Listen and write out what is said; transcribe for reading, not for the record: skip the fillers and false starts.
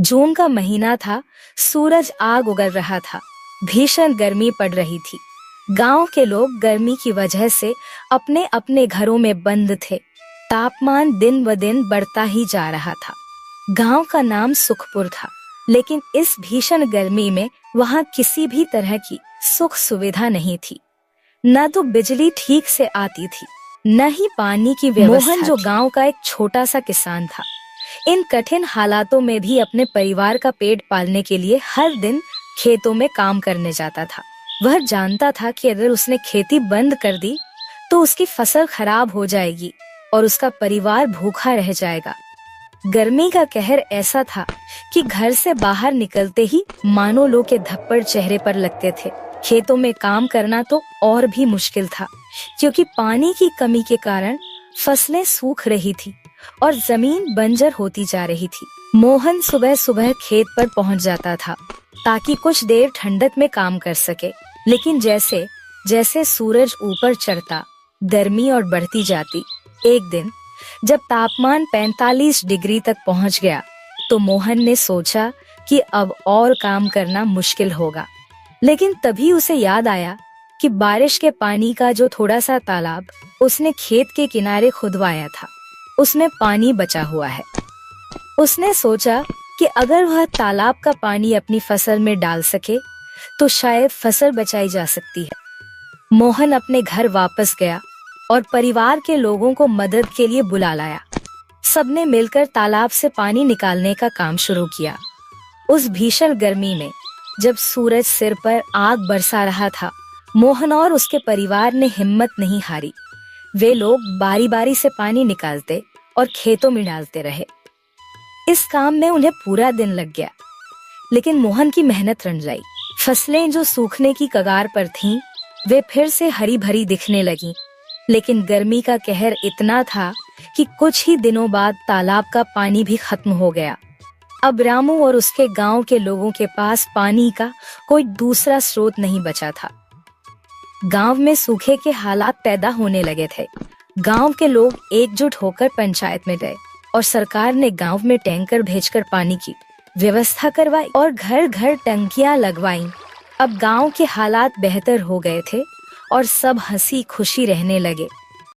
जून का महीना था। सूरज आग उगल रहा था। भीषण गर्मी पड़ रही थी। गांव के लोग गर्मी की वजह से अपने अपने घरों में बंद थे। तापमान दिन ब दिन बढ़ता ही जा रहा था। गांव का नाम सुखपुर था, लेकिन इस भीषण गर्मी में वहां किसी भी तरह की सुख सुविधा नहीं थी। न तो बिजली ठीक से आती थी, न ही पानी की व्यवस्था। मोहन, जो गांव का एक छोटा सा किसान था, इन कठिन हालातों में भी अपने परिवार का पेट पालने के लिए हर दिन खेतों में काम करने जाता था। वह जानता था कि अगर उसने खेती बंद कर दी तो उसकी फसल खराब हो जाएगी और उसका परिवार भूखा रह जाएगा। गर्मी का कहर ऐसा था कि घर से बाहर निकलते ही मानो लो के धप्पड़ चेहरे पर लगते थे। खेतों में काम करना तो और भी मुश्किल था, क्योंकि पानी की कमी के कारण फसलें सूख रही थी और जमीन बंजर होती जा रही थी। मोहन सुबह सुबह खेत पर पहुंच जाता था ताकि कुछ देर ठंडक में काम कर सके, लेकिन जैसे जैसे सूरज ऊपर चढ़ता, गर्मी और बढ़ती जाती। एक दिन जब तापमान 45 डिग्री तक पहुंच गया तो मोहन ने सोचा कि अब और काम करना मुश्किल होगा। लेकिन तभी उसे याद आया कि बारिश के पानी का जो थोड़ा सा तालाब उसने खेत के किनारे खुदवाया था, उसमें पानी बचा हुआ है। उसने सोचा कि अगर वह तालाब का पानी अपनी फसल में डाल सके तो शायद फसल बचाई जा सकती है। मोहन अपने घर वापस गया और परिवार के लोगों को मदद के लिए बुला लाया। सबने मिलकर तालाब से पानी निकालने का काम शुरू किया। उस भीषण गर्मी में जब सूरज सिर पर आग बरसा रहा था, मोहन और उसके परिवार ने हिम्मत नहीं हारी। वे लोग बारी बारी से पानी निकालते और खेतों में डालते रहे। इस काम में उन्हें पूरा दिन लग गया, लेकिन मोहन की मेहनत रंग लाई। फसलें जो सूखने की कगार पर थीं, वे फिर से हरी भरी दिखने लगीं। लेकिन गर्मी का कहर इतना था कि कुछ ही दिनों बाद तालाब का पानी भी खत्म हो गया। अब रामू और उसके गांव के लोगों के पास पानी का कोई दूसरा स्रोत नहीं बचा था। गांव में सूखे के हालात पैदा होने लगे थे। गांव के लोग एकजुट होकर पंचायत में गए और सरकार ने गांव में टैंकर भेजकर पानी की व्यवस्था करवाई और घर घर टंकियां लगवाईं। अब गांव के हालात बेहतर हो गए थे और सब हंसी खुशी रहने लगे।